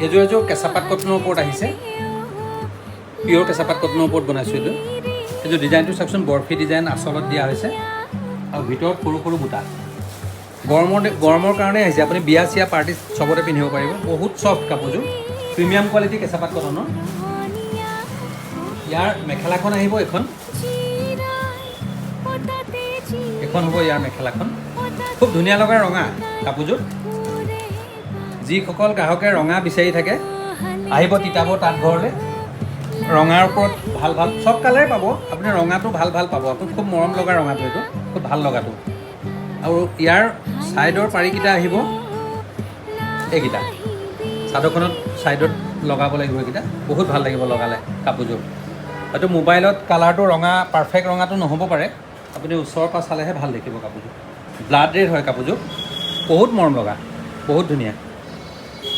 এযোৰ কেঁচাপাত কটনৰ ওপৰত আহিছে, পিয়'ৰ কেঁচাপাত কটনৰ ওপৰত বনাইছোঁ এইটো। এইযোৰ ডিজাইনটো চাওকচোন, বৰফি ডিজাইন আচলত দিয়া হৈছে আৰু ভিতৰত সৰু সৰু বুটা। গৰমৰ কাৰণে আহিছে, আপুনি বিয়া চিয়া পাৰ্টি চবতে পিন্ধিব পাৰিব। বহুত চফ্ট কাপোৰযোৰ, প্ৰিমিয়াম কোৱালিটি কেঁচাপাত কটনৰ। ইয়াৰ মেখেলাখন আহিব এখন হ'ব ইয়াৰ মেখেলাখন, খুব ধুনীয়া লগা ৰঙা কাপোৰযোৰ। যিসকল গ্ৰাহকে ৰঙা বিচাৰি থাকে আহিব তিতাব তাঁত ঘৰলৈ। ৰঙাৰ ওপৰত ভাল ভাল চব কালাৰে পাব আপুনি, ৰঙাটো ভাল পাব আপুনি, খুব মৰম লগা ৰঙাটো, এইটো খুব ভাল লগাটো। আৰু ইয়াৰ ছাইডৰ পাৰিকেইটা আহিব এইকেইটা, চাদৰখনত ছাইডত লগাব লাগিব এইকেইটা, বহুত ভাল লাগিব লগালে কাপোৰযোৰ। হয়তো মোবাইলত কালাৰটো ৰঙা পাৰফেক্ট ৰঙাটো নহ'ব পাৰে, আপুনি ওচৰৰ পৰা চালেহে ভাল দেখিব কাপোৰযোৰ। ব্লাড ৰেড হয় কাপোৰযোৰ, বহুত মৰম লগা, বহুত ধুনীয়া।